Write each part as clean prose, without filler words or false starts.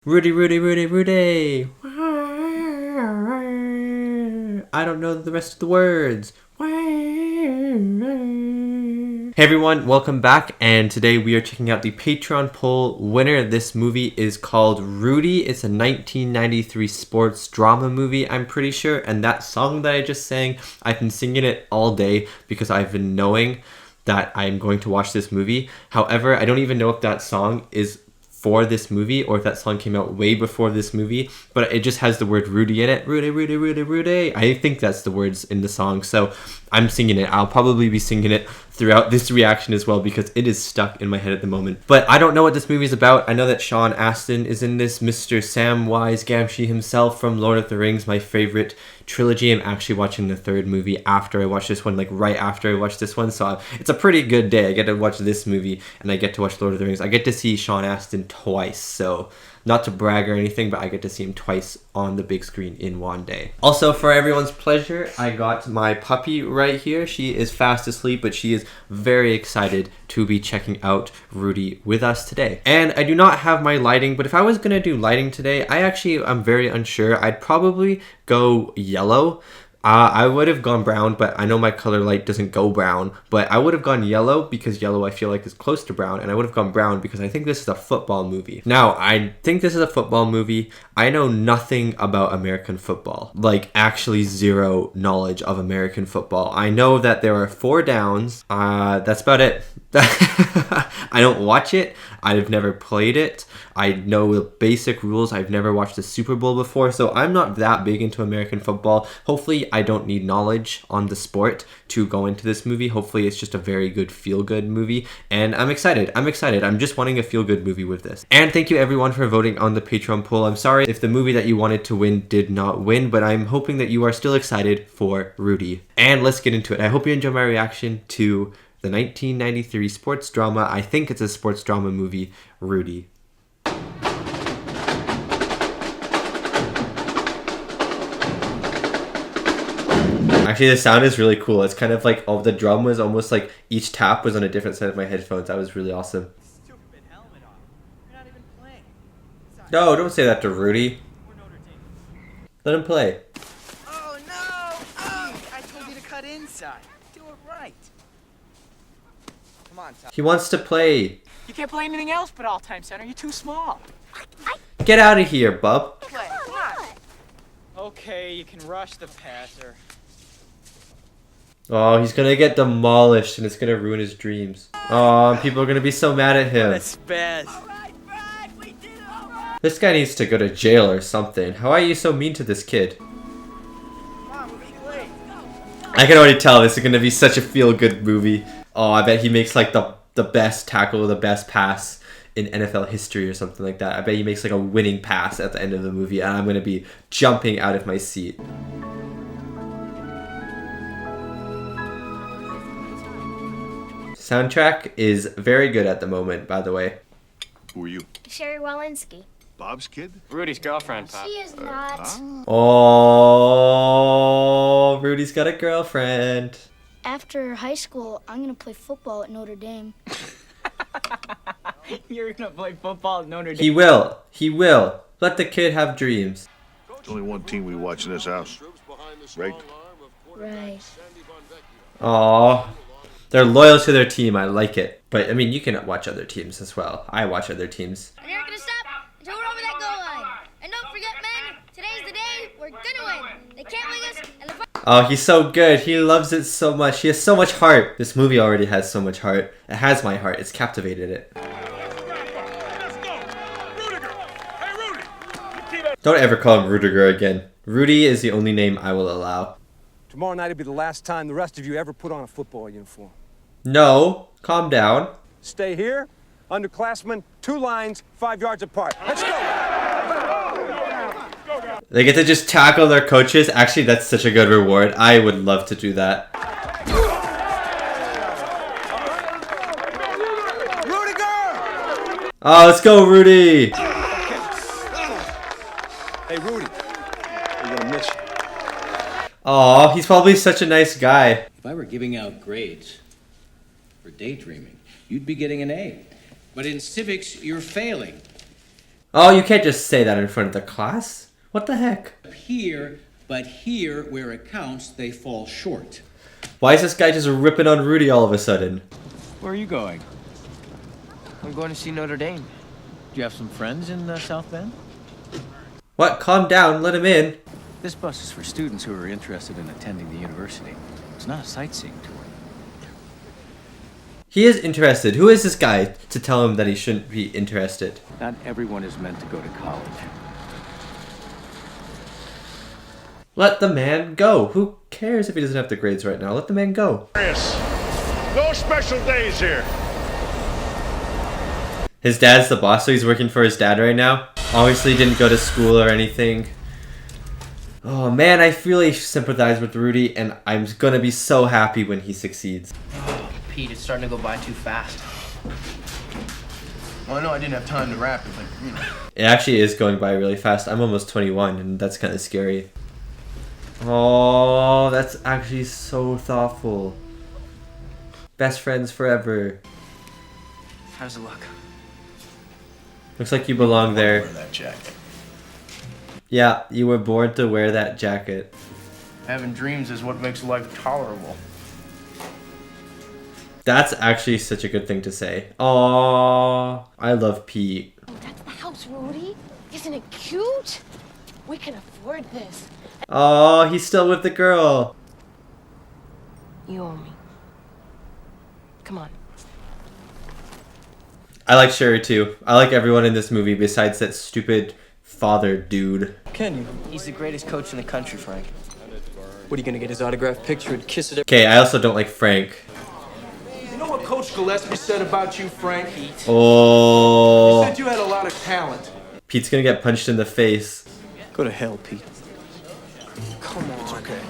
Rudy, Rudy, Rudy, Rudy. I don't know the rest of the words. Hey everyone, welcome back, and today we are checking out the Patreon poll winner. This movie is called Rudy. It's a 1993 sports drama movie, I'm pretty sure, and that song that I just sang, I've been singing it all day because I've been knowing that I'm going to watch this movie. However, I don't even know if that song is for this movie or if that song came out way before this movie, but it just has the word Rudy in it. Rudy, Rudy, Rudy, Rudy. I think that's the words in the song, so I'm singing it. I'll probably be singing it throughout this reaction as well because it is stuck in my head at the moment. But I don't know what this movie is about. I know that Sean Astin is in this, Mr. Samwise Gamgee himself from Lord of the Rings, my favorite trilogy. I'm actually watching the third movie after I watch this one, like right after I watch this one, so it's a pretty good day. I get to watch this movie and I get to watch Lord of the Rings. I get to see Sean Astin twice, so not to brag or anything, but I get to see him twice on the big screen in one day. Also, for everyone's pleasure, I got my puppy right here. She is fast asleep, but she is very excited to be checking out Rudy with us today. And I do not have my lighting, but if I was gonna do lighting today, I'm very unsure. I'd probably go yellow. I would have gone brown, but I know my color light doesn't go brown, but I would have gone yellow because yellow I feel like is close to brown, and I would have gone brown because I think this is a football movie. Now, I think this is a football movie. I know nothing about American football, like actually zero knowledge of American football. I know that there are 4 downs. That's about it. I don't watch it. I've never played it. I know the basic rules. I've never watched the Super Bowl before, so I'm not that big into American football. Hopefully, I don't need knowledge on the sport to go into this movie. Hopefully, it's just a very good feel-good movie, and I'm excited. I'm just wanting a feel-good movie with this. And thank you everyone for voting on the Patreon poll. I'm sorry if the movie that you wanted to win did not win, but I'm hoping that you are still excited for Rudy. And let's get into it. I hope you enjoy my reaction to the 1993 sports drama. I think it's a sports drama movie, Rudy. Actually, the sound is really cool. It's kind of like all the drum was almost like each tap was on a different side of my headphones. That was really awesome. Stupid helmet on. You're not even playing. No, don't say that to Rudy. Let him play. Oh no! Oh, I told you to cut inside. Do it right. Come on, Tom. He wants to play. You can't play anything else but all-time center. You're too small. Get out of here, bub. Play. Come on. Okay, you can rush the passer. Oh, he's gonna get demolished and it's gonna ruin his dreams. Oh, people are gonna be so mad at him. That's bad. This guy needs to go to jail or something. How are you so mean to this kid? I can already tell this is gonna be such a feel-good movie. Oh, I bet he makes like the best tackle, the best pass in NFL history or something like that. I bet he makes like a winning pass at the end of the movie and I'm gonna be jumping out of my seat. Soundtrack is very good at the moment, by the way. Who are you? Sherry Walensky. Bob's kid? Rudy's girlfriend, Pop. She is not. Oh, Rudy's got a girlfriend. After high school, I'm going to play football at Notre Dame. You're gonna play football at Notre Dame. He will. He will. Let the kid have dreams. There's only one team we watch in this house. Right? Right. Aw. They're loyal to their team. I like it. But, I mean, you can watch other teams as well. I watch other teams. And you're not going to stop until we're over that goal line. And don't forget, men, today's the day we're going to win. They can't wing us. And the Oh, he's so good. He loves it so much. He has so much heart. This movie already has so much heart. It has my heart. It's captivated it. Don't ever call him Rudiger again. Rudy is the only name I will allow. Tomorrow night will be the last time the rest of you ever put on a football uniform. No, calm down. Stay here, underclassmen, 2 lines, 5 yards apart. Let's go! They get to just tackle their coaches. Actually, that's such a good reward. I would love to do that. Rudiger! Oh, let's go, Rudy! Hey, Rudy, we're gonna miss you. Oh, he's probably such a nice guy. If I were giving out grades for daydreaming, you'd be getting an A. But in civics, you're failing. Oh, you can't just say that in front of the class. What the heck? Here, but here, where it counts, they fall short. Why is this guy just ripping on Rudy all of a sudden? Where are you going? I'm going to see Notre Dame. Do you have some friends in South Bend? What? Calm down. Let him in. This bus is for students who are interested in attending the university. It's not a sightseeing tour. He is interested. Who is this guy to tell him that he shouldn't be interested? Not everyone is meant to go to college. Let the man go. Who cares if he doesn't have the grades right now? Let the man go. No special days here. His dad's the boss, so he's working for his dad right now. Obviously didn't go to school or anything. Oh man, I really sympathize with Rudy, and I'm gonna be so happy when he succeeds. Pete, it's starting to go by too fast. Well, I know I didn't have time to wrap it, but, you know. It actually is going by really fast. I'm almost 21, and that's kind of scary. Oh, that's actually so thoughtful. Best friends forever. How's it look? Looks like you belong there. Wear that jacket. Yeah, you were born to wear that jacket. Having dreams is what makes life tolerable. That's actually such a good thing to say. Aww, I love Pete. Oh, that's the house, Rudy. Isn't it cute? We can afford this. Oh, he's still with the girl. You owe me. Come on. I like Sherry too. I like everyone in this movie besides that stupid father dude. Can you? He's the greatest coach in the country, Frank. What, are you gonna get his autographed picture and kiss it? Okay, I also don't like Frank. You know what Coach Gillespie said about you, Frank? He Oh, said you had a lot of talent. Pete's gonna get punched in the face. Go to hell, Pete. Come on. It's okay.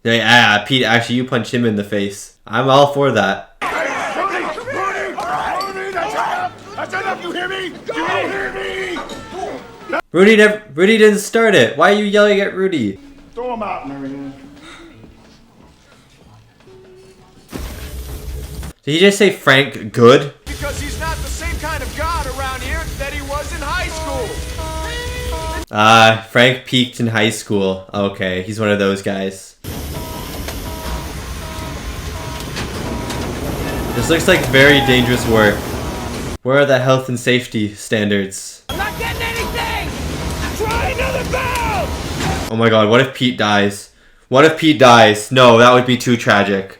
Yeah, Pete, actually you punch him in the face. I'm all for that. That's enough, you hear me? You hear me? Rudy didn't start it. Why are you yelling at Rudy? Throw him out, Marianne. Did he just say Frank good? Because he's not the same kind of god around here that he was in high school. Frank peaked in high school. Okay, he's one of those guys. This looks like very dangerous work. Where are the health and safety standards? I'm not getting anything! Try another bout! Oh my god, what if Pete dies? What if Pete dies? No, that would be too tragic.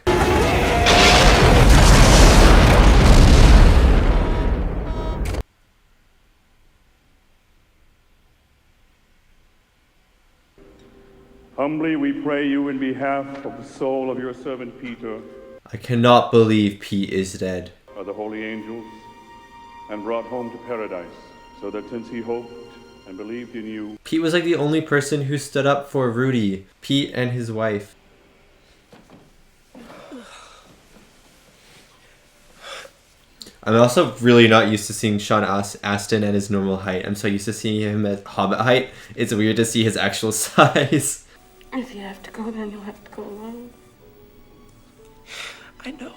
Humbly we pray you in behalf of the soul of your servant Peter, I cannot believe Pete is dead. by the holy angels, and brought home to paradise, so that since he hoped and believed in you, Pete was like the only person who stood up for Rudy. Pete and his wife. I'm also really not used to seeing Sean Astin at his normal height. I'm so used to seeing him at Hobbit height. It's weird to see his actual size. If you have to go, then you'll have to go alone. I know.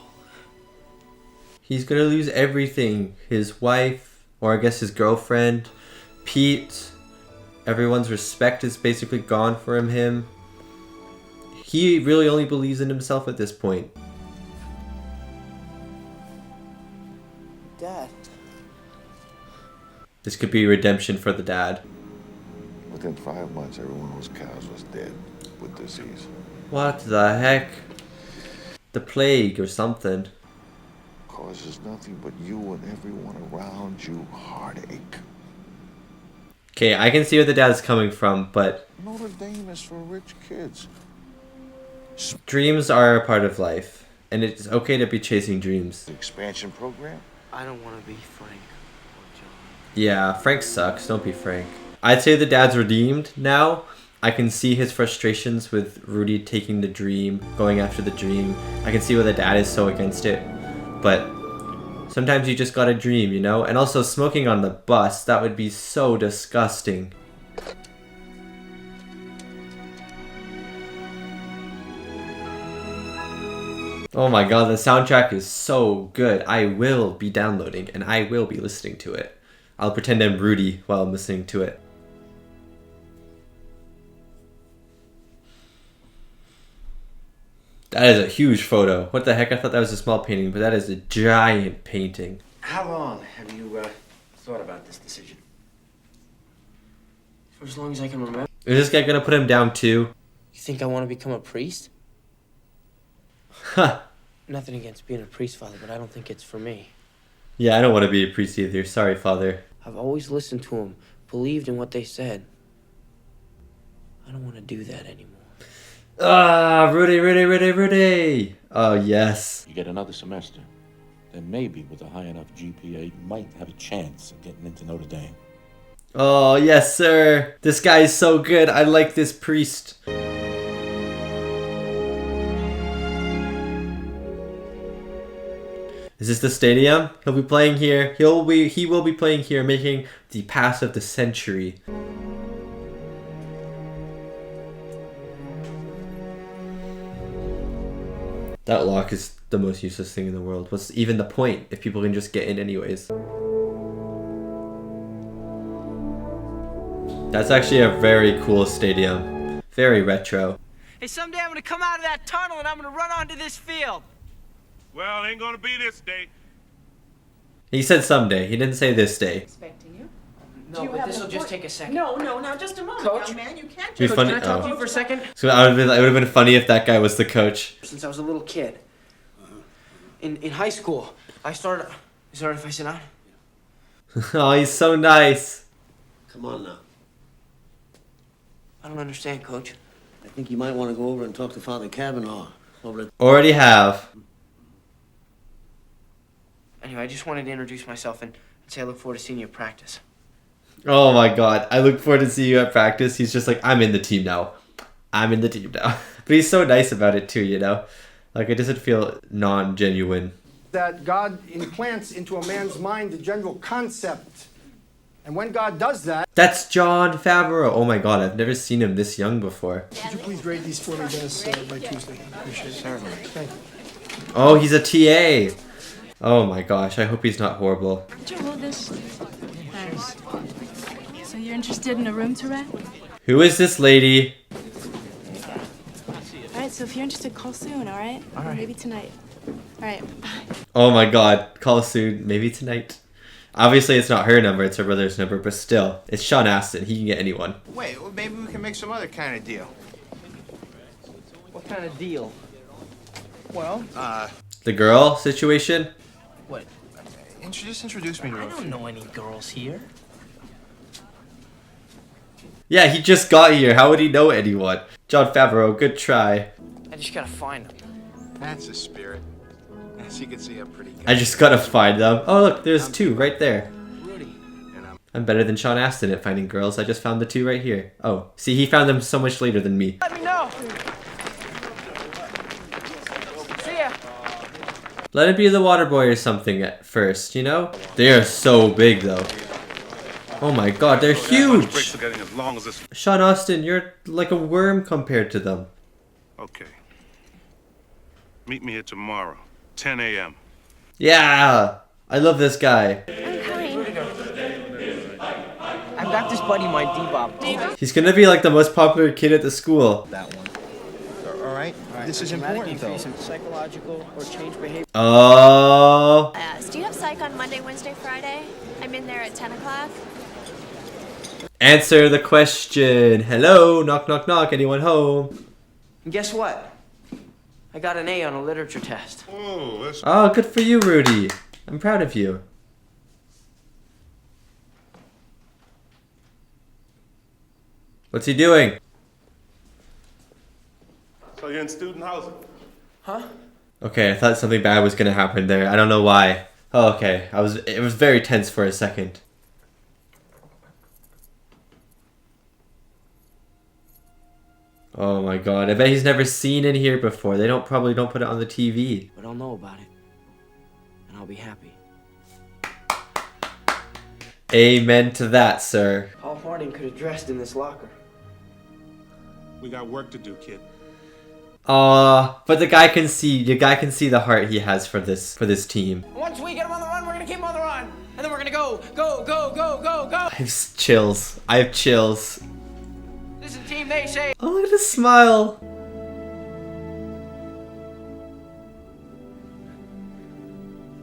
He's gonna lose everything. His wife, or I guess his girlfriend, Pete. Everyone's respect is basically gone from him. He really only believes in himself at this point. Dad. This could be redemption for the dad. Within 5 months, everyone whose cows was dead with disease. What the heck? The plague or something. Causes nothing but you and everyone around you heartache. Okay, I can see where the dad's coming from, but Notre Dame is for rich kids. dreams are a part of life. And it's okay to be chasing dreams. The expansion program? I don't want to be Frank or John. Yeah, Frank sucks. Don't be Frank. I'd say the dad's redeemed now. I can see his frustrations with Rudy taking the dream, going after the dream. I can see why the dad is so against it. But sometimes you just gotta dream, you know? And also smoking on the bus, that would be so disgusting. Oh my god, the soundtrack is so good. I will be downloading and I will be listening to it. I'll pretend I'm Rudy while I'm listening to it. That is a huge photo. What the heck? I thought that was a small painting, but that is a giant painting. How long have you thought about this decision? For as long as I can remember. Is this guy gonna put him down too? You think I want to become a priest? Huh. Nothing against being a priest, Father, but I don't think it's for me. Yeah, I don't want to be a priest either. Sorry, Father. I've always listened to them, believed in what they said. I don't want to do that anymore. Ah, Rudy, Rudy, Rudy, Rudy. Oh, yes. You get another semester. Then maybe with a high enough GPA, you might have a chance of getting into Notre Dame. Oh, yes, sir. This guy is so good. I like this priest. Is this the stadium? He'll be playing here. He will be playing here, making the pass of the century. That lock is the most useless thing in the world. What's even the point if people can just get in anyways? That's actually a very cool stadium. Very retro. Hey, someday I'm gonna come out of that tunnel and I'm gonna run onto this field. Well, ain't gonna be this day. He said someday. He didn't say this day. Expecting you. No, but this will just take a second. No, now just a moment, Coach? young man. You can't Be just... funny. Can I talk to Oh. you for a second? So it would have been funny if that guy was the coach. Since I was a little kid. In high school, I started... Is it alright if I sit down? Oh, he's so nice. Come on now. I don't understand, Coach. I think you might want to go over and talk to Father Kavanaugh over at... Already have. Anyway, I just wanted to introduce myself and say I look forward to seeing you at practice. Oh my god. I look forward to seeing you at practice. He's just like, I'm in the team now. I'm in the team now. But he's so nice about it too, you know? Like, it doesn't feel non-genuine. That God implants into a man's mind the general concept. And when God does that... That's Jon Favreau. Oh my god, I've never seen him this young before. Could you please grade these for me, Dennis, by Tuesday? Appreciate it. Certainly. Thank you. Oh, he's a TA. Oh my gosh, I hope he's not horrible. Could you hold this? Thanks. So you're interested in a room to rent? Who is this lady? Alright, so if you're interested, call soon, alright? Alright. Maybe tonight. Alright, bye. Oh my god, call soon, maybe tonight. Obviously it's not her number, it's her brother's number, but still, it's Sean Astin, he can get anyone. Wait, well, maybe we can make some other kind of deal. What kind of deal? Well, The girl situation? What? just introduce me to her. I don't know any girls here. Yeah, he just got here, how would he know anyone? Jon Favreau, good try. I just gotta find them. That's the spirit. As you can see, I'm pretty good. I just gotta find them. Oh look, there's two right there. Rudy. And I'm better than Sean Astin at finding girls, I just found the two right here. Oh, see, he found them so much later than me. Let me know. See ya. Let it be the water boy or something at first, you know? They are so big though. Oh my god, they're huge! Sean Astin, you're like a worm compared to them. Okay. Meet me here tomorrow, 10 a.m. Yeah! I love this guy. I've got this buddy, my D-Bob. He's gonna be like the most popular kid at the school. That one. All right. This is important, though. Psychological or change behavior. Oh. Do you have psych on Monday, Wednesday, Friday? I'm in there at 10 o'clock. Answer the question. Hello, knock, knock, knock. Anyone home? And guess what? I got an A on a literature test. Oh, good for you, Rudy. I'm proud of you. What's he doing? So you're in student housing? Huh? Okay, I thought something bad was gonna happen there. I don't know why. Oh, okay. It was very tense for a second. Oh my god, I bet he's never seen in here before. They probably don't put it on the TV. But I'll know about it. And I'll be happy. Amen to that, sir. Paul Harding could have dressed in this locker. We got work to do, kid. But the guy can see the heart he has for this team. Once we get him on the run, we're gonna keep him on the run, and then we're gonna go. Go, go, go, go, go. I have chills. I have chills. This is the team they say. Oh, look at his smile.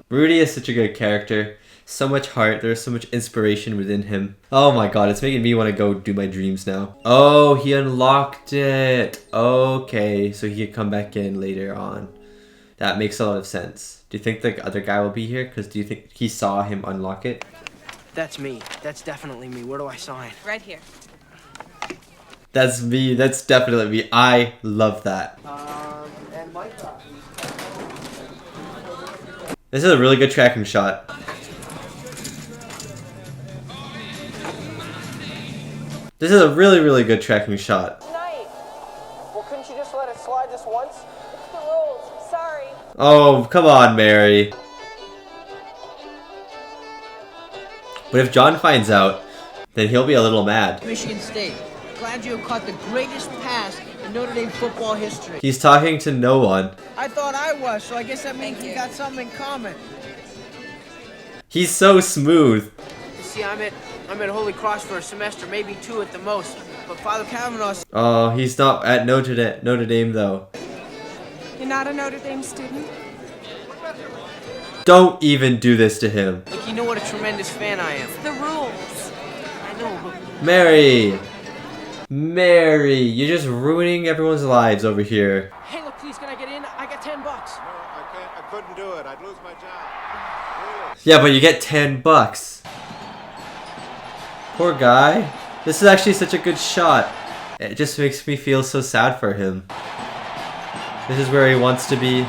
Rudy is such a good character. So much heart. There's so much inspiration within him. Oh my god, it's making me want to go do my dreams now. Oh, he unlocked it. Okay, so he could come back in later on. That makes a lot of sense. Do you think the other guy will be here? Because do you think he saw him unlock it? That's me. That's definitely me. Where do I sign? Right here. That's me. That's definitely me. I love that. And Mike. This is a really good tracking shot. This is a really, really good tracking shot. Night. Well, couldn't you just let it slide this once? It's the rules. Sorry. Oh, come on, Mary. But if John finds out, then he'll be a little mad. Michigan State. Glad you caught the greatest pass in Notre Dame football history. He's talking to no one. I thought I was, so I guess that means we got something in common. He's so smooth. You see, I'm at Holy Cross for a semester, maybe 2 at the most. But Father Kavanaugh. Oh, he's not at Notre Dame though. You're not a Notre Dame student? Don't even do this to him. Like, you know what a tremendous fan I am. It's the rules. I know, but... Mary! Mary, you're just ruining everyone's lives over here. Hey, look, please, can I get in? I got $10. No, I couldn't do it. I'd lose my job. Yeah, but you get $10. Poor guy. This is actually such a good shot. It just makes me feel so sad for him. This is where he wants to be.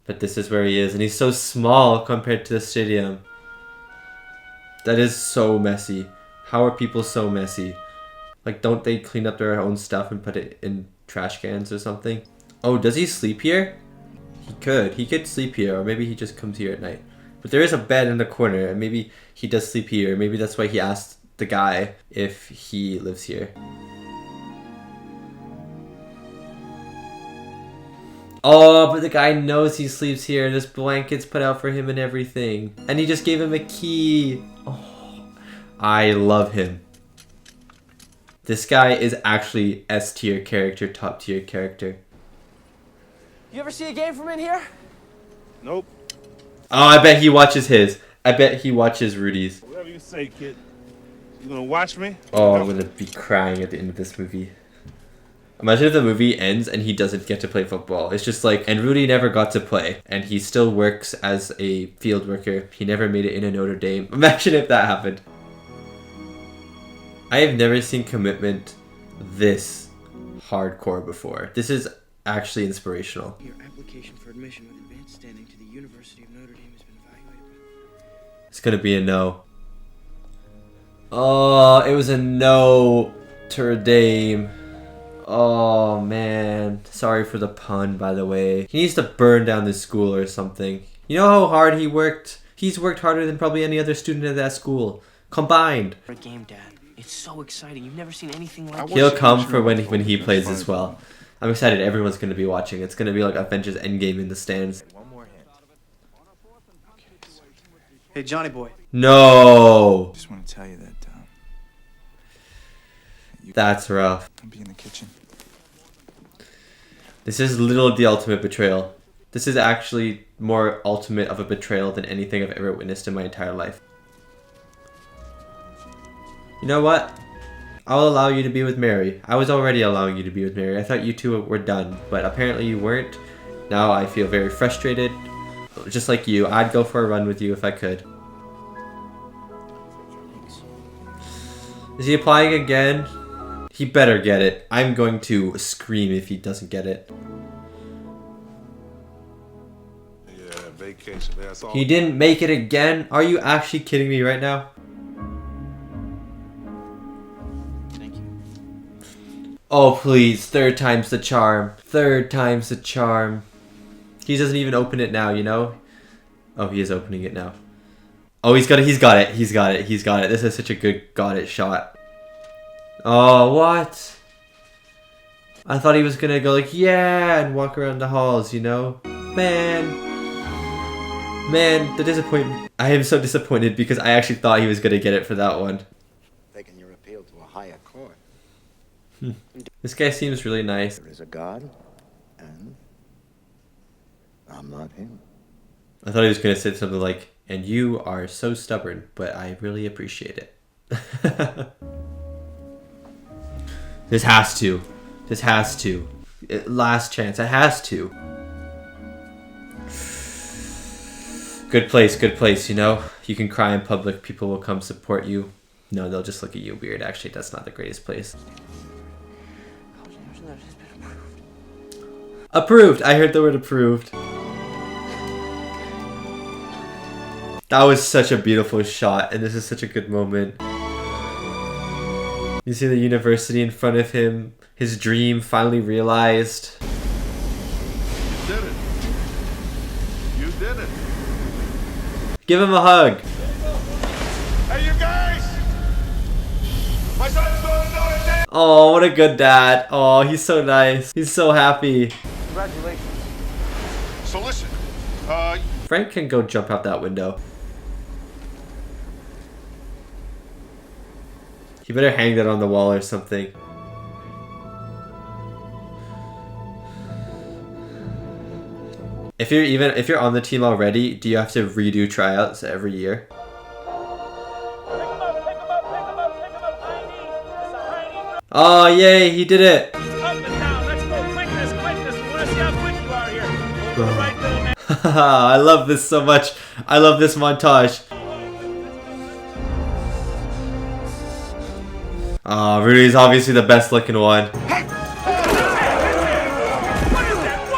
But this is where he is. And he's so small compared to the stadium. That is so messy. How are people so messy? Like, don't they clean up their own stuff and put it in trash cans or something? Oh, does he sleep here? He could. He could sleep here. Or maybe he just comes here at night. But there is a bed in the corner. And maybe he does sleep here. Maybe that's why he asked the guy if he lives here. Oh, but the guy knows he sleeps here. And there's blankets put out for him and everything. And he just gave him a key. Oh, I love him. This guy is actually S-tier character, top tier character. You ever see a game from in here? Nope. Oh, I bet he watches his. I bet he watches Rudy's. Whatever you say, kid. You gonna watch me? Oh, I'm gonna be crying at the end of this movie. Imagine if the movie ends and he doesn't get to play football. It's just like, and Rudy never got to play. And he still works as a field worker. He never made it in a Notre Dame. Imagine if that happened. I have never seen commitment this hardcore before. This is actually inspirational. Your application for admission with advanced standing to the University of Notre Dame has been evaluated. It's gonna be a no. Oh, it was a no. Notre Dame. Oh man. Sorry for the pun, by the way. He needs to burn down this school or something. You know how hard he worked? He's worked harder than probably any other student at that school. Combined. For a game, Dad. It's so exciting. You've never seen anything like it. He'll come for when he plays as well. I'm excited. Everyone's going to be watching. It's going to be like Avengers Endgame in the stands. One more hint. Hey, Johnny boy. No. Just want to tell you that. That's rough. I'll be in the kitchen. This is literally the ultimate betrayal. This is actually more ultimate of a betrayal than anything I've ever witnessed in my entire life. You know what? I'll allow you to be with Mary. I was already allowing you to be with Mary. I thought you two were done, but apparently you weren't. Now I feel very frustrated. Just like you, I'd go for a run with you if I could. Is he applying again? He better get it. I'm going to scream if he doesn't get it. Yeah, vacation. That's all. He didn't make it again? Are you actually kidding me right now? Thank you. Oh, please. Third time's the charm. Third time's the charm. He doesn't even open it now, you know? Oh, he is opening it now. Oh, he's got it. He's got it. He's got it. He's got it. This is such a good got it shot. Oh, what? I thought he was gonna go like, yeah, and walk around the halls, you know? Man. Man, the disappointment. I am so disappointed because I actually thought he was going to get it for that one. Taking your appeal to a higher court. This guy seems really nice. There is a God, and I'm not him. I thought he was going to say something like, and you are so stubborn, but I really appreciate it. This has to. This has to. Last chance. It has to. Good place, you know? You can cry in public. People will come support you. No, they'll just look at you weird. Actually, that's not the greatest place. Approved! I heard the word approved. That was such a beautiful shot, and this is such a good moment. You see the university in front of him, his dream finally realized. You did it. You did it. Give him a hug. Hey, you guys! My son's going to Notre Dame! Oh, what a good dad. Oh, he's so nice. He's so happy. Congratulations. So listen, Frank can go jump out that window. He better hang that on the wall or something. If you're on the team already, do you have to redo tryouts every year? Oh yay, he did it! I love this so much. I love this montage. Rudy's obviously the best looking one.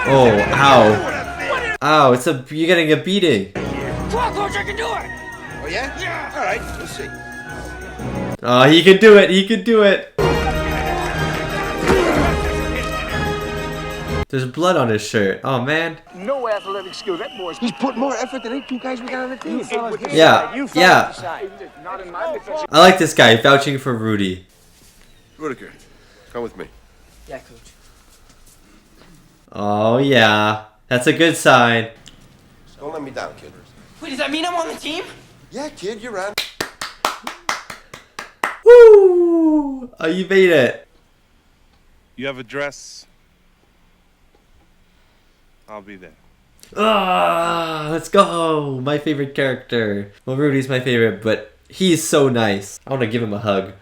Oh, ow. Ow, you're getting a beating. Come on, coach, I can do it! Oh, yeah? Yeah. All right, we'll see. Oh, he can do it. He can do it. There's blood on his shirt. Oh, man. No athletic skill. That boy's... He's put more effort than any two guys we got on the team. Yeah, yeah. I like this guy vouching for Rudy. Rudiger, come with me. Yeah, coach. Oh, yeah. That's a good sign. Don't let me down, kid. Wait, does that mean I'm on the team? Yeah, kid, you're on. Woo! Oh, you made it. You have a dress. I'll be there. Let's go. My favorite character. Well, Rudy's my favorite, but he's so nice. I want to give him a hug.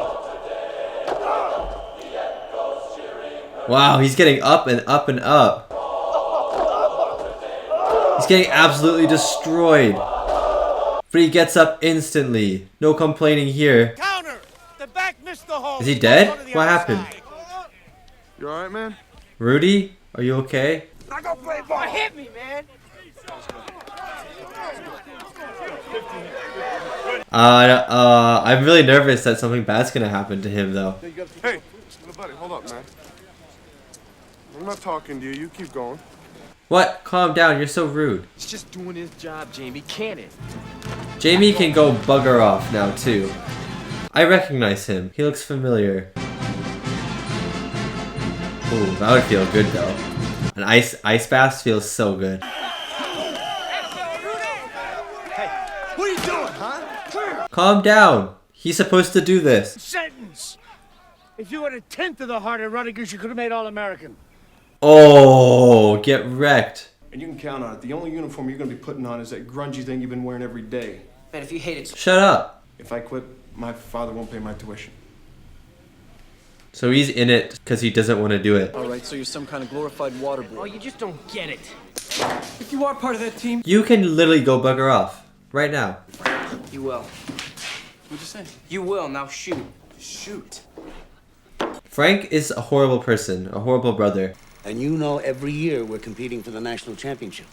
Wow, he's getting up and up and up. He's getting absolutely destroyed. But he gets up instantly. No complaining here. Counter! The back missed the hole. Is he dead? What happened? You alright, man? Rudy? Are you okay? I go play ball. Hit me, man. I'm really nervous that something bad's gonna happen to him, though. Hey, little buddy, hold up, man. I'm not talking to you. You keep going. What? Calm down. You're so rude. He's just doing his job, Jamie. Can it? Jamie can go bugger off now, too. I recognize him. He looks familiar. Ooh, that would feel good, though. An ice bath feels so good. Hey, what are you doing, huh? Calm down. He's supposed to do this. Sentence. If you had a tenth of the heart of Rudiger, you could have made All-American. Oh, get wrecked. And you can count on it. The only uniform you're going to be putting on is that grungy thing you've been wearing every day. Man, if you hate it... Shut up. If I quit, my father won't pay my tuition. So he's in it because he doesn't want to do it. All right, so you're some kind of glorified water boy. Oh, you just don't get it. If you are part of that team... You can literally go bugger off. Right now. You will. What'd you say? You will. Now shoot. Shoot. Frank is a horrible person. A horrible brother. And you know every year we're competing for the national championship.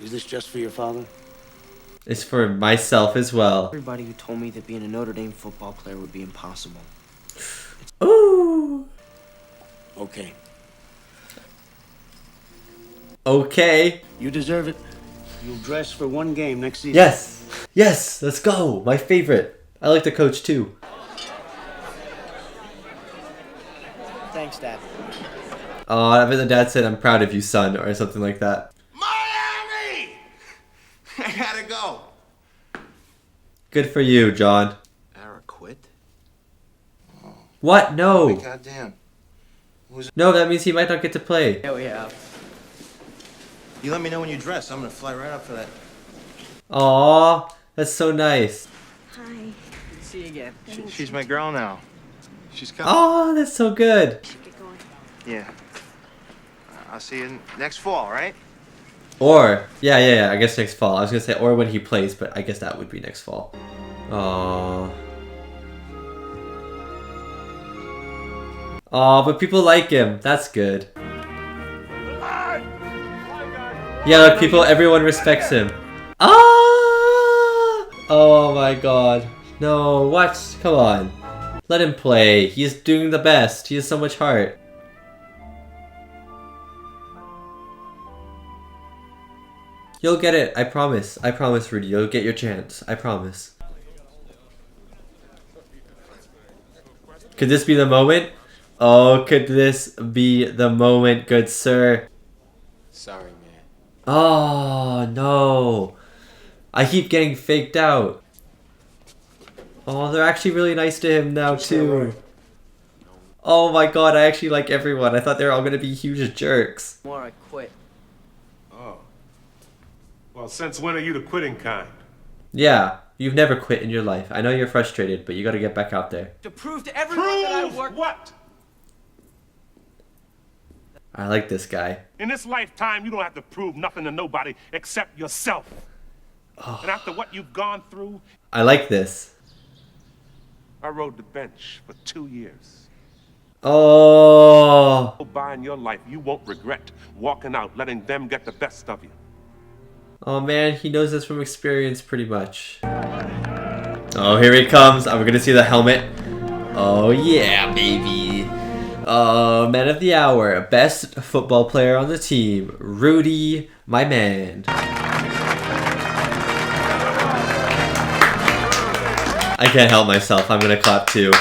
Is this just for your father? It's for myself as well. Everybody who told me that being a Notre Dame football player would be impossible. Ooh. Okay. Okay. You deserve it. You'll dress for one game next season. Yes. Yes. Let's go. My favorite. I like the coach too. Thanks, Dad. Oh, I bet the dad said, "I'm proud of you, son," or something like that. Miami! I gotta go. Good for you, John. Ara quit? What? No. Goddamn. No, that means he might not get to play. Yeah, we have. You let me know when you dress. I'm gonna fly right up for that. Aw, that's so nice. Hi. Good to see you again. She's my girl now. She's coming. Oh, that's so good. Yeah. I'll see you next fall, right? Or, yeah, I guess next fall. I was gonna say, or when he plays, but I guess that would be next fall. Aww. Aw, but people like him. That's good. Yeah, look, everyone respects him. Ah! Oh my god. No, what? Come on. Let him play. He's doing the best. He has so much heart. You'll get it. I promise. I promise, Rudy. You'll get your chance. I promise. Could this be the moment? Oh, could this be the moment, good sir? Sorry, man. Oh, no. I keep getting faked out. Oh, they're actually really nice to him now, too. Oh my god, I actually like everyone. I thought they were all going to be huge jerks. More, I quit. Oh. Well, since when are you the quitting kind? Yeah, you've never quit in your life. I know you're frustrated, but you got to get back out there. To prove to everyone that I work. What? I like this guy. In this lifetime, you don't have to prove nothing to nobody except yourself. Oh. And after what you've gone through, I like this. I rode the bench for 2 years. Oh. By in your life, you won't regret walking out, letting them get the best of you. Oh man, he knows this from experience pretty much. Oh, here he comes. Are we gonna see the helmet? Oh yeah, baby. Man of the hour, best football player on the team, Rudy, my man. I can't help myself. I'm gonna clap too.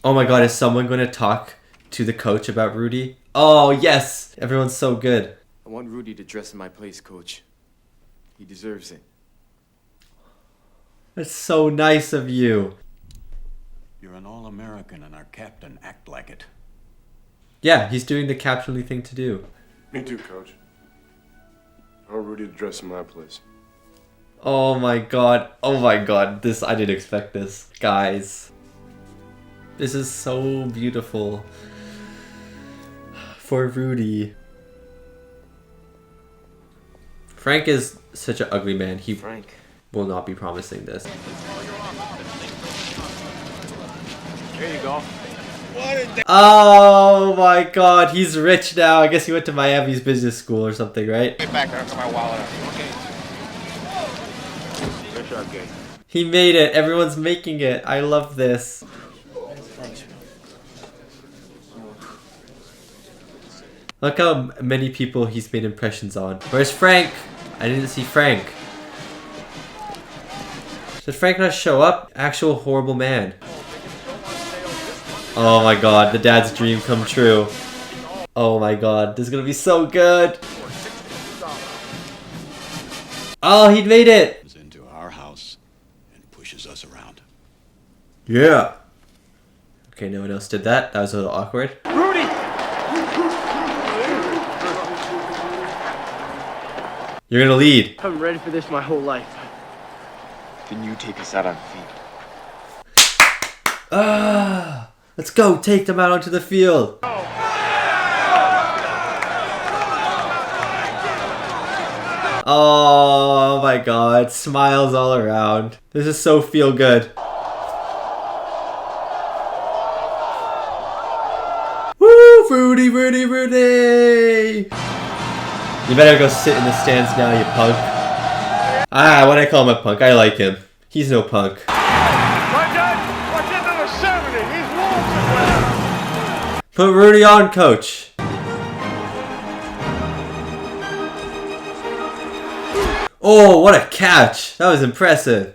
Oh my god, is someone gonna talk to the coach about Rudy? Oh yes, everyone's so good. I want Rudy to dress in my place, Coach. He deserves it. That's so nice of you. You're an All-American and our captain. Act like it. Yeah, he's doing the captainly thing to do. Me too, Coach. I want Rudy to dress in my place. Oh my god. Oh my god. This, I didn't expect this. Guys. This is so beautiful. For Rudy. Frank is such an ugly man. He will not be promising this. There you go. Oh my god, he's rich now. I guess he went to Miami's business school or something, right? Get back there, I've got my wallet. Okay. Good shot, kid. He made it. Everyone's making it. I love this. Thanks. Look how many people he's made impressions on. Where's Frank? I didn't see Frank. Did Frank not show up? Actual horrible man. Oh my god, the dad's dream come true. Oh my god, this is gonna be so good. Oh, he made it! Into our house and pushes us around. Yeah. Okay, no one else did that. That was a little awkward. Rudy! You're gonna lead. I've been ready for this my whole life. Then you take us out on feet. Ah! Let's go, take them out onto the field. Oh my god, smiles all around. This is so feel good. Woo, Rudy, Rudy, Rudy! You better go sit in the stands now, you punk. Ah, when I call him a punk, I like him. He's no punk. Put Rudy on, coach. Oh, what a catch. That was impressive.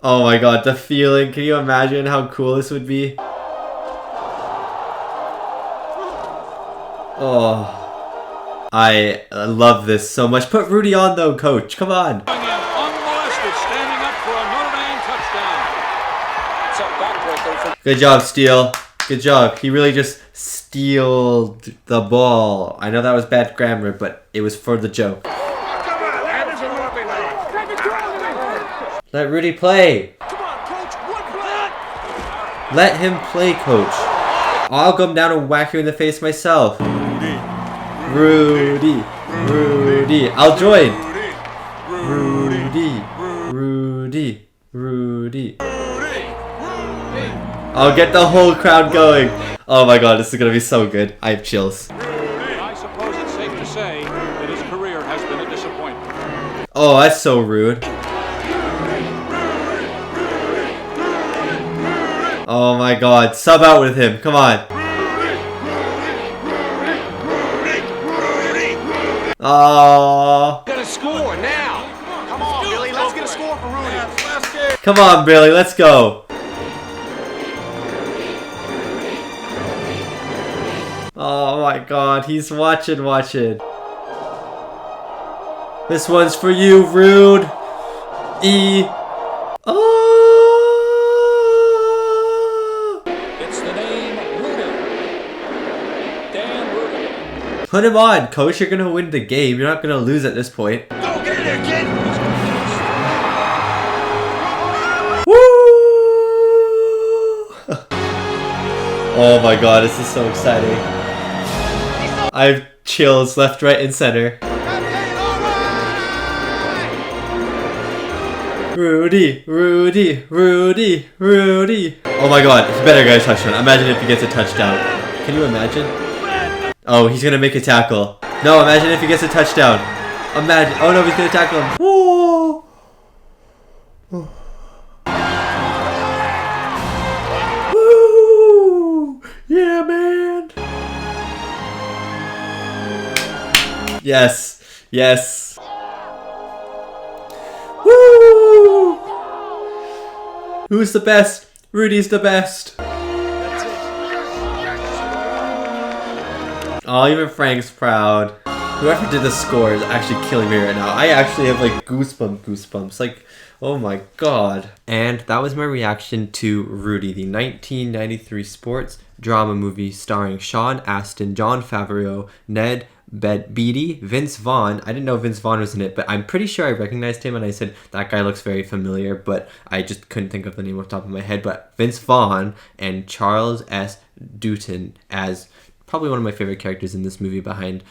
Oh my god, the feeling. Can you imagine how cool this would be? Oh. I love this so much. Put Rudy on though, coach. Come on. Unmolested, standing up for a Notre Dame touchdown. It's a backbreaker. Good job, Steele. Good job. He really just stealed the ball. I know that was bad grammar, but it was for the joke. Let Rudy play. Let him play, coach. I'll come down and whack you in the face myself. Rudy. Rudy. I'll join. Rudy. Rudy. Rudy. I'll get the whole crowd going. Oh my god, this is gonna be so good. I have chills. I suppose it's safe to say that his career has been a disappointment. Oh, that's so rude. Oh my god, sub out with him. Come on. Oh. Gonna score now. Come on, Billy. Let's get a score for Rudy. Come on, Billy. Let's go. Oh my god, he's watching. This one's for you, Rude. It's the name Rudy. Dan Rudy. Put him on, coach. You're gonna win the game. You're not gonna lose at this point. Go get it there, kid. Oh my god, this is so exciting. I have chills left, right, and center. Rudy. Oh my god, he better get a touchdown. Imagine if he gets a touchdown. Can you imagine? Oh, he's gonna make a tackle. No, imagine if he gets a touchdown. Imagine. Oh no, he's gonna tackle him. Whoa. Woo! Yeah, man. Yes. Woo! Who's the best? Rudy's the best. Oh, even Frank's proud. Whoever did the score is actually killing me right now. I actually have like goosebumps. Like, oh my god. And that was my reaction to Rudy, the 1993 sports drama movie starring Sean Astin, Jon Favreau, Ned Beatty, Vince Vaughn. I didn't know Vince Vaughn was in it, but I'm pretty sure I recognized him and I said, that guy looks very familiar, but I just couldn't think of the name off the top of my head. But Vince Vaughn and Charles S. Dutton as probably one of my favorite characters in this movie behind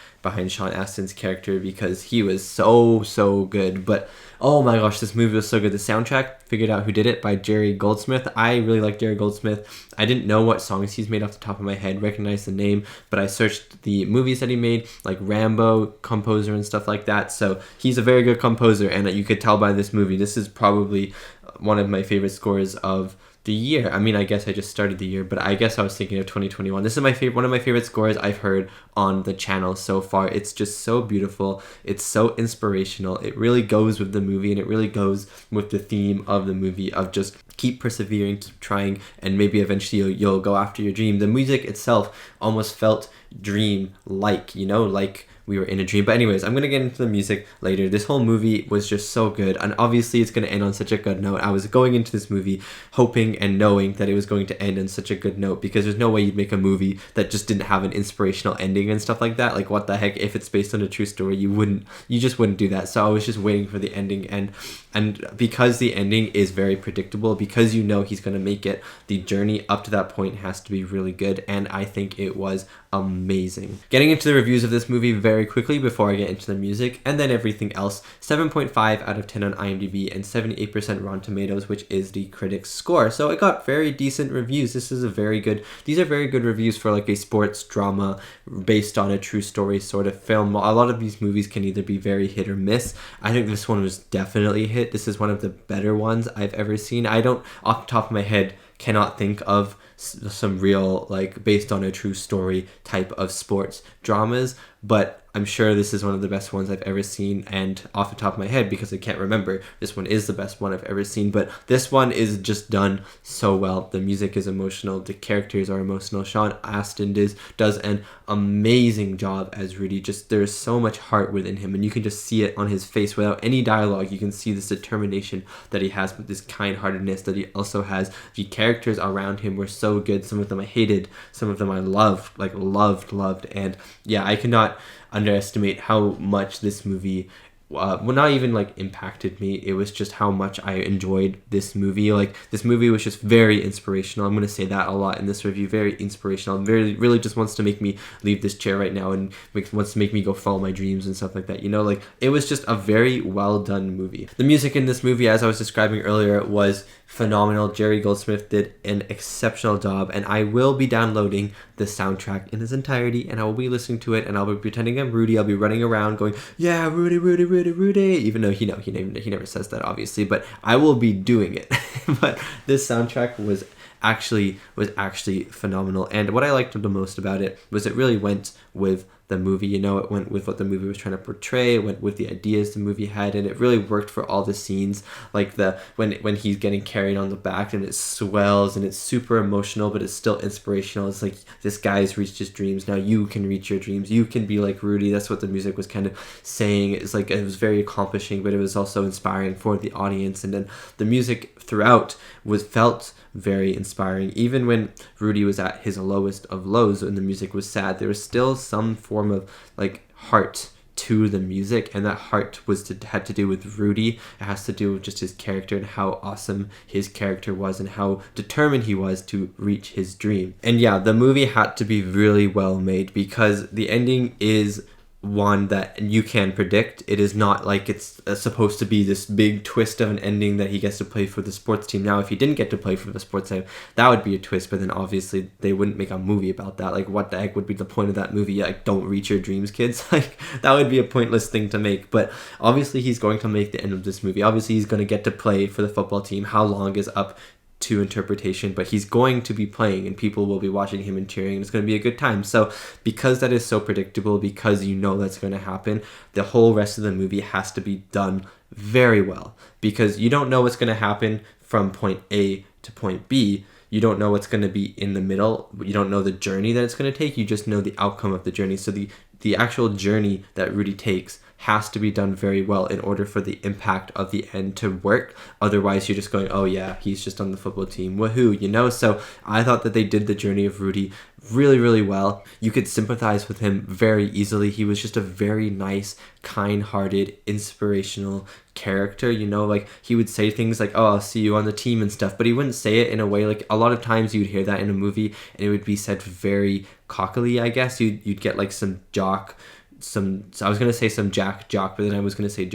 Sean Astin's character, because he was so good. But oh my gosh, this movie was so good. The soundtrack, Figured Out Who Did It by Jerry Goldsmith. I really like Jerry Goldsmith. I didn't know what songs he's made off the top of my head, recognized the name, but I searched the movies that he made, like Rambo composer and stuff like that. So he's a very good composer, and you could tell by this movie, this is probably one of my favorite scores of the year. I mean, I guess I just started the year, but I guess I was thinking of 2021. This is one of my favorite scores I've heard on the channel so far. It's just so beautiful. It's so inspirational. It really goes with the movie, and it really goes with the theme of the movie of just keep persevering, keep trying, and maybe eventually you'll go after your dream. The music itself almost felt dream-like, you know, like we were in a dream. But anyways, I'm gonna get into the music later. This whole movie was just so good, and obviously it's gonna end on such a good note. I was going into this movie hoping and knowing that it was going to end on such a good note, because there's no way you'd make a movie that just didn't have an inspirational ending and stuff like that. Like, what the heck, if it's based on a true story, you just wouldn't do that. So I was just waiting for the ending, and because the ending is very predictable, because you know he's gonna make it, the journey up to that point has to be really good, and I think it was amazing. Getting into the reviews of this movie very quickly before I get into the music and then everything else. 7.5 out of 10 on IMDb and 78% Rotten Tomatoes, which is the critics' score. So it got very decent reviews. These are very good reviews for like a sports drama based on a true story sort of film. A lot of these movies can either be very hit or miss. I think this one was definitely a hit. This is one of the better ones I've ever seen. I don't, off the top of my head, cannot think of some real, like, based on a true story type of sports dramas, but I'm sure this is one of the best ones I've ever seen, and off the top of my head, because I can't remember, this one is the best one I've ever seen. But this one is just done so well. The music is emotional, the characters are emotional. Sean Astin does an amazing job as Rudy. Just there's so much heart within him, and you can just see it on his face without any dialogue. You can see this determination that he has, with this kind-heartedness that he also has. The characters around him were so good. Some of them I hated, some of them I loved, loved. And yeah, I cannot underestimate how much this movie well, not even like impacted me. It was just how much I enjoyed this movie. Like, this movie was just very inspirational. I'm going to say that a lot in this review. Very inspirational. Really just wants to make me leave this chair right now and wants to make me go follow my dreams and stuff like that. You know, like, it was just a very well done movie. The music in this movie, as I was describing earlier, was phenomenal. Jerry Goldsmith did an exceptional job, and I will be downloading the soundtrack in its entirety, and I will be listening to it, and I'll be pretending I'm Rudy. I'll be running around going, yeah, Rudy, Rudy, Rudy, Rudy, even though he never says that, obviously, but I will be doing it. But this soundtrack was actually phenomenal, and what I liked the most about it was it really went with the movie. You know, it went with what the movie was trying to portray, it went with the ideas the movie had, and it really worked for all the scenes, like the when he's getting carried on the back and it swells and it's super emotional, but it's still inspirational. It's like, this guy's reached his dreams, now you can reach your dreams, you can be like Rudy. That's what the music was kind of saying. It's like, it was very accomplishing, but it was also inspiring for the audience. And then the music throughout felt very inspiring. Even when Rudy was at his lowest of lows and the music was sad, there was still some form of like heart to the music, and that heart had to do with Rudy. It has to do with just his character and how awesome his character was and how determined he was to reach his dream. And yeah, the movie had to be really well made, because the ending is one that you can predict. It is not like it's supposed to be this big twist of an ending that he gets to play for the sports team. Now, if he didn't get to play for the sports team, that would be a twist, but then obviously they wouldn't make a movie about that. Like, what the heck would be the point of that movie? Like, don't reach your dreams, kids. Like, that would be a pointless thing to make. But obviously he's going to make the end of this movie. Obviously he's going to get to play for the football team. How long is up to interpretation, but he's going to be playing and people will be watching him and cheering, and it's going to be a good time. So because that is so predictable, because you know that's going to happen, the whole rest of the movie has to be done very well, because you don't know what's going to happen from point A to point B. You don't know what's going to be in the middle. You don't know the journey that it's going to take. You just know the outcome of the journey. So the actual journey that Rudy takes has to be done very well in order for the impact of the end to work. Otherwise, you're just going, oh yeah, he's just on the football team, woohoo, you know? So I thought that they did the journey of Rudy really, really well. You could sympathize with him very easily. He was just a very nice, kind-hearted, inspirational character, you know? Like, he would say things like, oh, I'll see you on the team and stuff, but he wouldn't say it in a way, like, a lot of times you'd hear that in a movie and it would be said very cockily, I guess. You'd get like some I was going to say some jack jock, but then I was going to say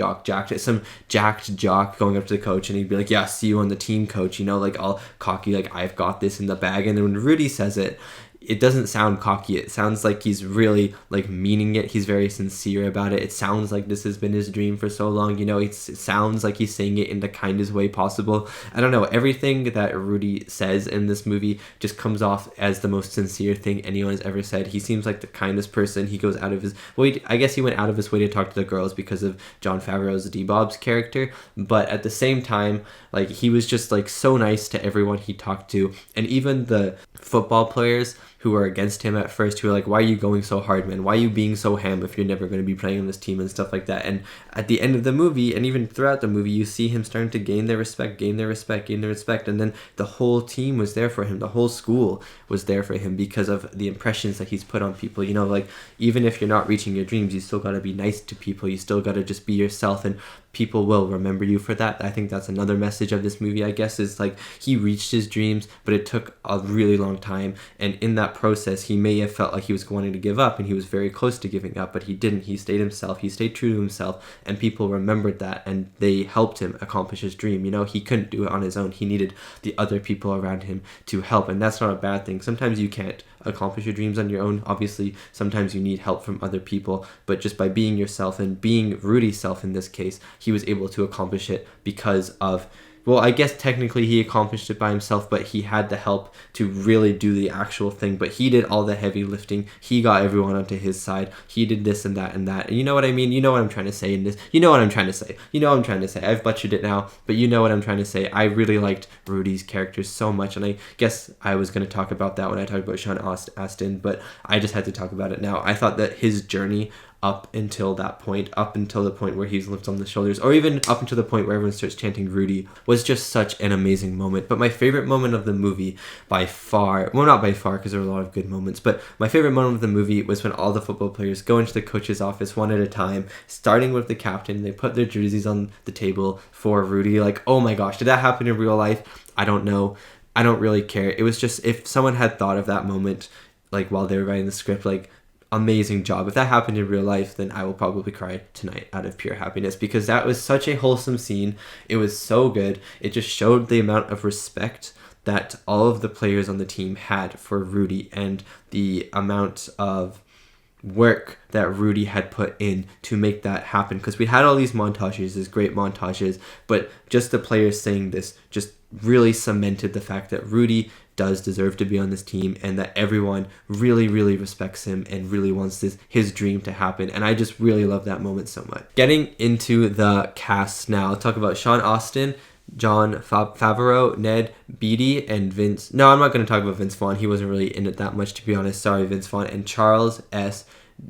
some jacked jock going up to the coach, and he'd be like, yeah, see you on the team, coach, you know, like all cocky, like, I've got this in the bag. And then when Rudy says it, it doesn't sound cocky. It sounds like he's really like meaning it. He's very sincere about it. It sounds like this has been his dream for so long. You know, it sounds like he's saying it in the kindest way possible. I don't know. Everything that Rudy says in this movie just comes off as the most sincere thing anyone has ever said. He seems like the kindest person. He goes out of his way. I guess he went out of his way to talk to the girls because of Jon Favreau's D-Bob's character. But at the same time, like, he was just like so nice to everyone he talked to. And even the football players who were against him at first, who were like, why are you going so hard, man? Why are you being so ham if you're never going to be playing on this team and stuff like that? And at the end of the movie, and even throughout the movie, you see him starting to gain their respect. And then the whole team was there for him. The whole school was there for him because of the impressions that he's put on people. You know, like, even if you're not reaching your dreams, you still got to be nice to people. You still got to just be yourself, and people will remember you for that. I think that's another message of this movie, I guess, is like, he reached his dreams, but it took a really long time. And in that process, he may have felt like he was wanting to give up, and he was very close to giving up, but he didn't. He stayed himself. He stayed true to himself, and people remembered that, and they helped him accomplish his dream. You know, he couldn't do it on his own. He needed the other people around him to help, and that's not a bad thing. Sometimes you can't accomplish your dreams on your own. Obviously, sometimes you need help from other people, but just by being yourself and being Rudy's self in this case, he was able to accomplish it because of well, I guess technically he accomplished it by himself, but he had the help to really do the actual thing. But he did all the heavy lifting. He got everyone onto his side. He did this and that and that. And you know what I mean? You know what I'm trying to say in this. You know what I'm trying to say. You know what I'm trying to say. I've butchered it now, but you know what I'm trying to say. I really liked Rudy's character so much, and I guess I was going to talk about that when I talked about Sean Astin, but I just had to talk about it now. I thought that his journey up until that point, up until the point where he's lifted on the shoulders, or even up until the point where everyone starts chanting Rudy, was just such an amazing moment. But my favorite moment of the movie by far, well, not by far because there were a lot of good moments, but my favorite moment of the movie was when all the football players go into the coach's office one at a time, starting with the captain. They put their jerseys on the table for Rudy. Like, oh my gosh, did that happen in real life? I don't know. I don't really care. It was just, if someone had thought of that moment, like while they were writing the script, like, amazing job. If that happened in real life, then I will probably cry tonight out of pure happiness, because that was such a wholesome scene. It was so good. It just showed the amount of respect that all of the players on the team had for Rudy, and the amount of work that Rudy had put in to make that happen. Because we had all these montages, these great montages, but just the players saying this just really cemented the fact that Rudy does deserve to be on this team, and that everyone really, really respects him and really wants his dream to happen. And I just really love that moment so much. Getting into the cast now, I'll talk about Sean Astin, Jon Favreau, Ned, Beatty, and Vince. No, I'm not going to talk about Vince Vaughn. He wasn't really in it that much, to be honest. Sorry, Vince Vaughn. And Charles S.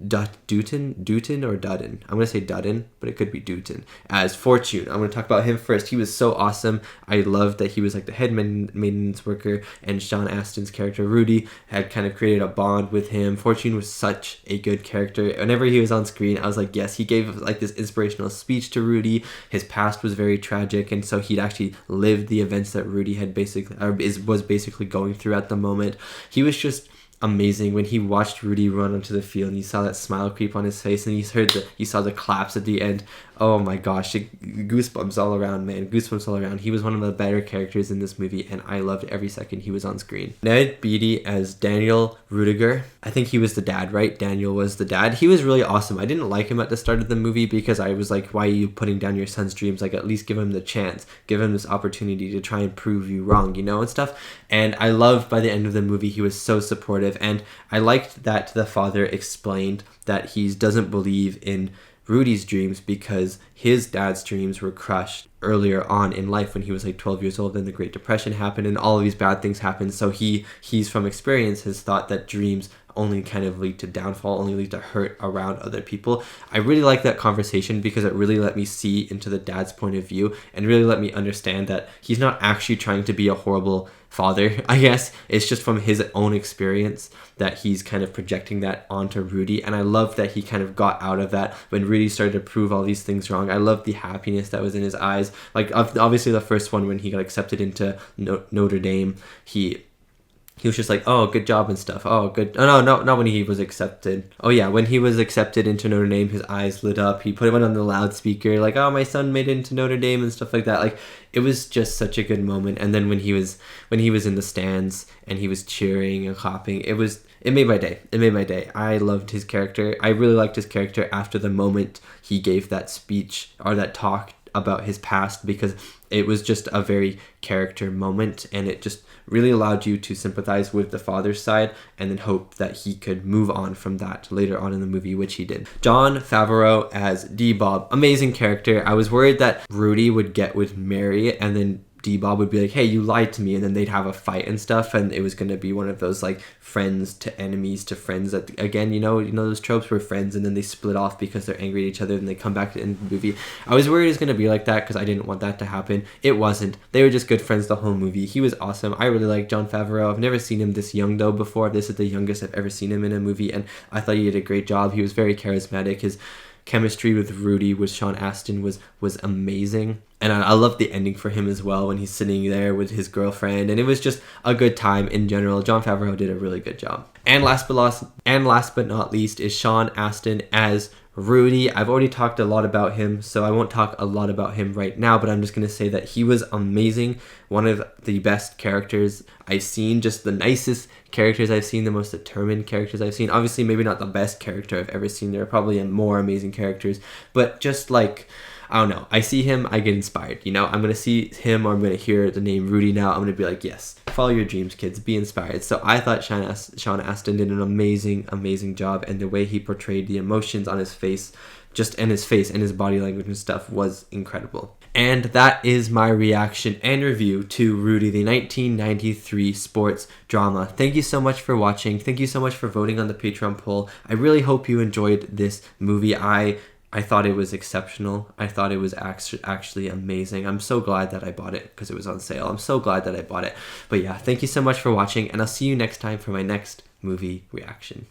Dutton or Dutton. I'm going to say Dutton, but it could be Dutton, as Fortune. I'm going to talk about him first. He was so awesome. I loved that he was like the head maintenance worker, and Sean Astin's character, Rudy, had kind of created a bond with him. Fortune was such a good character. Whenever he was on screen, I was like, yes, he gave like this inspirational speech to Rudy. His past was very tragic, and so he'd actually lived the events that Rudy had was basically going through at the moment. He was just amazing. When he watched Rudy run onto the field and you saw that smile creep on his face, and you saw the claps at the end. Oh my gosh, goosebumps all around, man. Goosebumps all around. He was one of the better characters in this movie, and I loved every second he was on screen. Ned Beatty as Daniel Rudiger. I think he was the dad, right? Daniel was the dad. He was really awesome. I didn't like him at the start of the movie because I was like, why are you putting down your son's dreams? Like, at least give him the chance. Give him this opportunity to try and prove you wrong, you know, and stuff. And I loved by the end of the movie, he was so supportive. And I liked that the father explained that he doesn't believe in Rudy's dreams because his dad's dreams were crushed earlier on in life when he was like 12 years old, and the Great Depression happened and all of these bad things happened. So he's from experience has thought that dreams only kind of lead to downfall, only lead to hurt around other people. I really like that conversation because it really let me see into the dad's point of view, and really let me understand that he's not actually trying to be a horrible father, I guess. It's just from his own experience that he's kind of projecting that onto Rudy. And I love that he kind of got out of that when Rudy started to prove all these things wrong. I love the happiness that was in his eyes. Like, obviously the first one when he got accepted into Notre Dame, he was just like, oh, good job and stuff. Oh, good. Oh, no, not when he was accepted. Oh, yeah, when he was accepted into Notre Dame, his eyes lit up. He put him on the loudspeaker, like, oh, my son made it into Notre Dame and stuff like that. Like, it was just such a good moment. And then when he was in the stands and he was cheering and clapping, it made my day. It made my day. I loved his character. I really liked his character after the moment he gave that speech or that talk about his past, because it was just a very character moment, and it just really allowed you to sympathize with the father's side and then hope that he could move on from that later on in the movie, which he did. Jon Favreau as D-Bob. Amazing character. I was worried that Rudy would get with Mary and then D-Bob would be like, hey, you lied to me, and then they'd have a fight and stuff, and it was going to be one of those like friends to enemies to friends, that again, you know those tropes where friends and then they split off because they're angry at each other and they come back at the end of the movie. I was worried it was going to be like that because I didn't want that to happen. It wasn't. They were just good friends the whole movie. He was awesome. I really like Jon Favreau. I've never seen him this young though before. This is the youngest I've ever seen him in a movie, and I thought he did a great job. He was very charismatic. His chemistry with Rudy, with Sean Astin, was amazing. And I love the ending for him as well, when he's sitting there with his girlfriend, and it was just a good time in general. Jon Favreau did a really good job. And last but not least is Sean Astin as Rudy. I've already talked a lot about him, so I won't talk a lot about him right now, but I'm just going to say that he was amazing. One of the best characters I've seen, just the nicest characters I've seen, the most determined characters I've seen. Obviously, maybe not the best character I've ever seen. There are probably more amazing characters, but just like, I don't know. I see him, I get inspired, you know? I'm going to see him or I'm going to hear the name Rudy now. I'm going to be like, yes, follow your dreams, kids. Be inspired. So I thought Sean Astin did an amazing, amazing job. And the way he portrayed the emotions on his face, just in his face and his body language and stuff was incredible. And that is my reaction and review to Rudy, the 1993 sports drama. Thank you so much for watching. Thank you so much for voting on the Patreon poll. I really hope you enjoyed this movie. I thought it was exceptional. I thought it was actually amazing. I'm so glad that I bought it because it was on sale. I'm so glad that I bought it. But yeah, thank you so much for watching, and I'll see you next time for my next movie reaction.